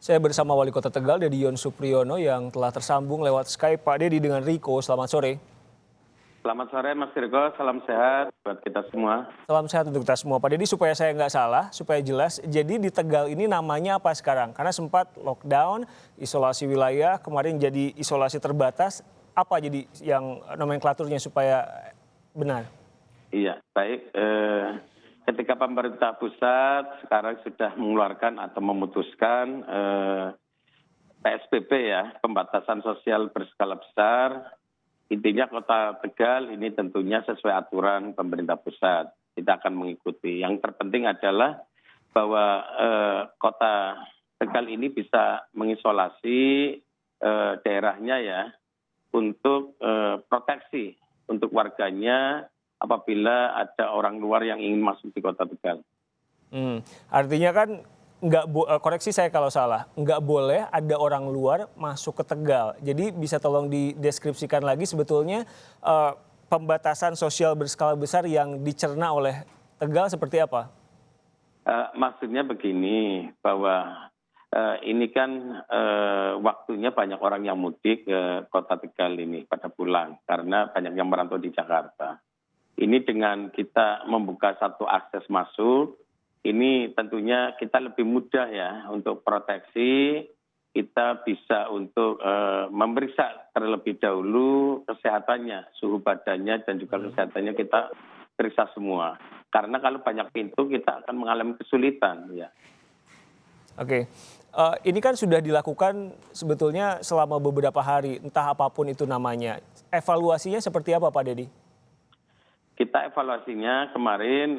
Saya bersama Wali Kota Tegal, Dedion Supriyono yang telah tersambung lewat Skype. Pak Dedi dengan Riko, selamat sore. Selamat sore Mas Riko, salam sehat buat kita semua. Salam sehat untuk kita semua. Pak Dedi, supaya saya nggak salah, supaya jelas, jadi di Tegal ini namanya apa sekarang? Karena sempat lockdown, isolasi wilayah, kemarin jadi isolasi terbatas. Apa jadi yang nomenklaturnya supaya benar? Iya, baik. Ketika pemerintah pusat sekarang sudah mengeluarkan atau memutuskan PSBB ya, pembatasan sosial berskala besar, intinya Kota Tegal ini tentunya sesuai aturan pemerintah pusat. Kita akan mengikuti. Yang terpenting adalah bahwa Kota Tegal ini bisa mengisolasi daerahnya ya untuk proteksi untuk warganya apabila ada orang luar yang ingin masuk di Kota Tegal. Artinya kan koreksi saya kalau salah, nggak boleh ada orang luar masuk ke Tegal. Jadi bisa tolong dideskripsikan lagi sebetulnya pembatasan sosial berskala besar yang dicerna oleh Tegal seperti apa? Maksudnya begini, bahwa ini kan waktunya banyak orang yang mudik ke Kota Tegal ini pada pulang karena banyak yang merantau di Jakarta. Ini dengan kita membuka satu akses masuk, ini tentunya kita lebih mudah ya untuk proteksi, kita bisa untuk memeriksa terlebih dahulu kesehatannya, suhu badannya dan juga kesehatannya kita periksa semua. Karena kalau banyak pintu kita akan mengalami kesulitan ya. Oke, ini kan sudah dilakukan sebetulnya selama beberapa hari, entah apapun itu namanya. Evaluasinya seperti apa Pak Dedi? Kita evaluasinya kemarin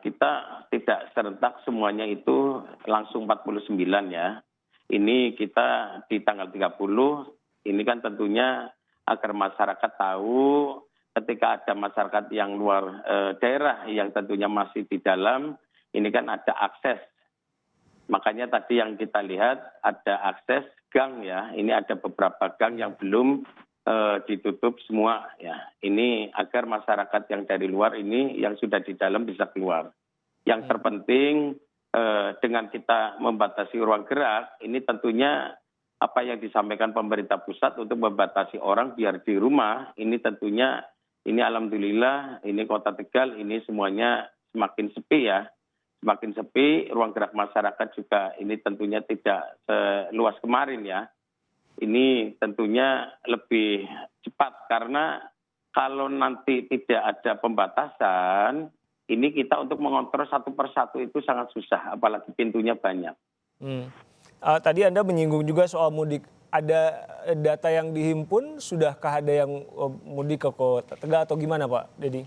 kita tidak serentak semuanya itu langsung 49 ya. Ini kita di tanggal 30, ini kan tentunya agar masyarakat tahu ketika ada masyarakat yang luar daerah yang tentunya masih di dalam, ini kan ada akses. Makanya tadi yang kita lihat ada akses gang ya, ini ada beberapa gang yang belum ditutup semua ya. Ini agar masyarakat yang dari luar ini yang sudah di dalam bisa keluar. Yang terpenting dengan kita membatasi ruang gerak, ini tentunya apa yang disampaikan pemerintah pusat untuk membatasi orang biar di rumah, ini tentunya ini alhamdulillah ini Kota Tegal ini semuanya semakin sepi ya. Semakin sepi, ruang gerak masyarakat juga ini tentunya tidak seluas kemarin ya. Ini tentunya lebih cepat karena kalau nanti tidak ada pembatasan, ini kita untuk mengontrol satu persatu itu sangat susah, apalagi pintunya banyak. Tadi Anda menyinggung juga soal mudik. Ada data yang dihimpun, sudahkah ada yang mudik ke Kota Tegal atau gimana Pak Dedi?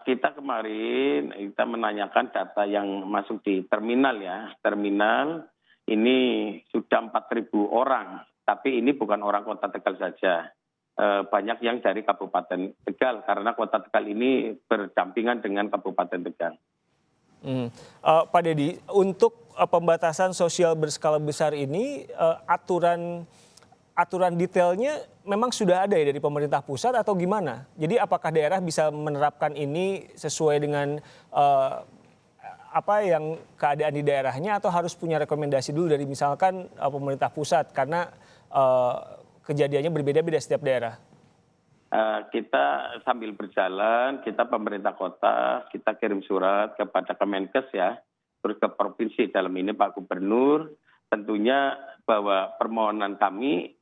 Kita kemarin kita menanyakan data yang masuk di terminal ya, terminal. Ini sudah 4.000 orang, tapi ini bukan orang Kota Tegal saja. Banyak yang dari Kabupaten Tegal, karena Kota Tegal ini berdampingan dengan Kabupaten Tegal. Pak Dedi, untuk pembatasan sosial berskala besar ini, aturan detailnya memang sudah ada ya dari pemerintah pusat atau gimana? Jadi apakah daerah bisa menerapkan ini sesuai dengan apa yang keadaan di daerahnya atau harus punya rekomendasi dulu dari misalkan pemerintah pusat karena kejadiannya berbeda-beda setiap daerah? Kita sambil berjalan, kita pemerintah kota, kita kirim surat kepada Kemenkes ya, terus ke provinsi dalam ini Pak Gubernur, tentunya bahwa permohonan kami,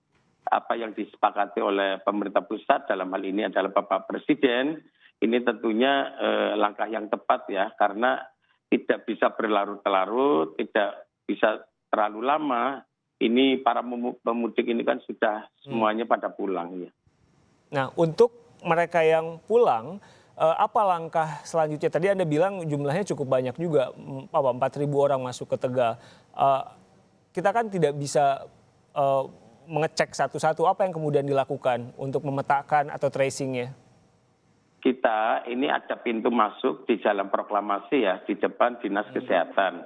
apa yang disepakati oleh pemerintah pusat dalam hal ini adalah Bapak Presiden, ini tentunya langkah yang tepat ya, karena tidak bisa berlarut-larut, tidak bisa terlalu lama. Ini para pemudik ini kan sudah semuanya pada pulang ya. Nah, untuk mereka yang pulang, apa langkah selanjutnya? Tadi Anda bilang jumlahnya cukup banyak juga, 4.000 orang masuk ke Tegal. Kita kan tidak bisa mengecek satu-satu, apa yang kemudian dilakukan untuk memetakan atau tracingnya? Kita ini ada pintu masuk di Jalan Proklamasi ya, di depan Dinas Kesehatan.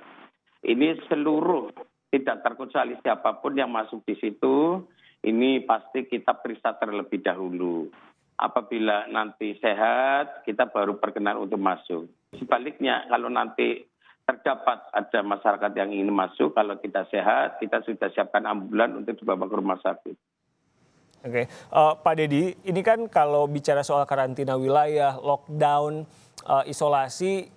Ini seluruh, tidak terkecuali siapapun yang masuk di situ, ini pasti kita periksa terlebih dahulu. Apabila nanti sehat, kita baru berkenan untuk masuk. Sebaliknya, kalau nanti terdapat ada masyarakat yang ingin masuk, kalau kita sehat, kita sudah siapkan ambulan untuk dibawa ke rumah sakit. Oke, Pak Deddy, ini kan kalau bicara soal karantina wilayah, lockdown, isolasi,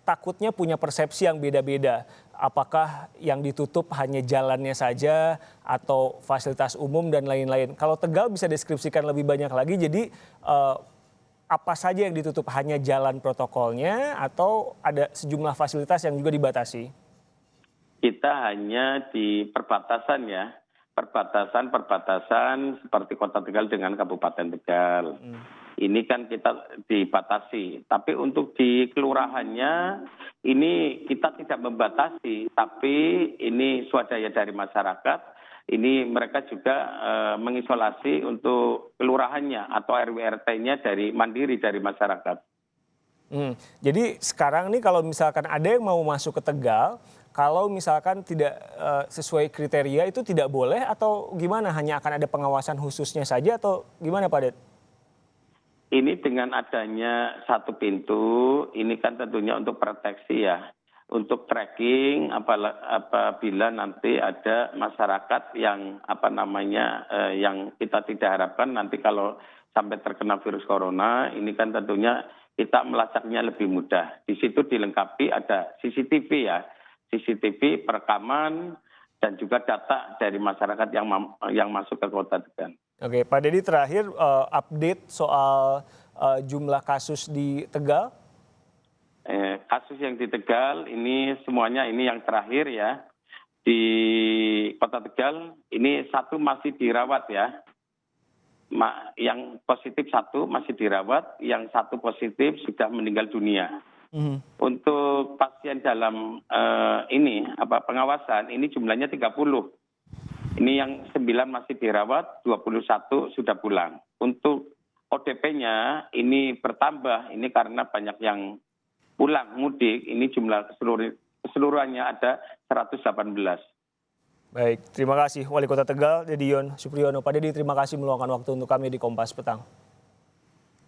takutnya punya persepsi yang beda-beda. Apakah yang ditutup hanya jalannya saja atau fasilitas umum dan lain-lain. Kalau Tegal bisa deskripsikan lebih banyak lagi, jadi apa saja yang ditutup, hanya jalan protokolnya atau ada sejumlah fasilitas yang juga dibatasi? Kita hanya di perbatasan ya, perbatasan seperti Kota Tegal dengan Kabupaten Tegal. Ini kan kita dibatasi, tapi untuk di kelurahannya ini kita tidak membatasi, tapi ini swadaya dari masyarakat. Ini mereka juga mengisolasi untuk kelurahannya atau RW/RT-nya dari mandiri dari masyarakat. Jadi sekarang nih kalau misalkan ada yang mau masuk ke Tegal, kalau misalkan tidak sesuai kriteria itu tidak boleh atau gimana? Hanya akan ada pengawasan khususnya saja atau gimana Pak Ded? Ini dengan adanya satu pintu, ini kan tentunya untuk proteksi ya, untuk tracking apabila nanti ada masyarakat yang yang kita tidak harapkan nanti kalau sampai terkena virus corona, ini kan tentunya kita melacaknya lebih mudah. Di situ dilengkapi ada CCTV ya, CCTV perekaman dan juga data dari masyarakat yang masuk ke Kota Tegal. Oke, Pak Deddy terakhir update soal jumlah kasus di Tegal. Kasus yang di Tegal ini semuanya ini yang terakhir ya. Di Kota Tegal ini satu masih dirawat ya. Yang positif satu masih dirawat, yang satu positif sudah meninggal dunia. Untuk pasien dalam pengawasan ini jumlahnya 30. Ini yang 9 masih dirawat, 21 sudah pulang. Untuk ODP-nya ini bertambah, ini karena banyak yang pulang mudik, ini jumlah keseluruhannya ada 118. Baik, terima kasih Wali Kota Tegal, Deddy Yon Supriyono. Pak Deddy, terima kasih meluangkan waktu untuk kami di Kompas Petang.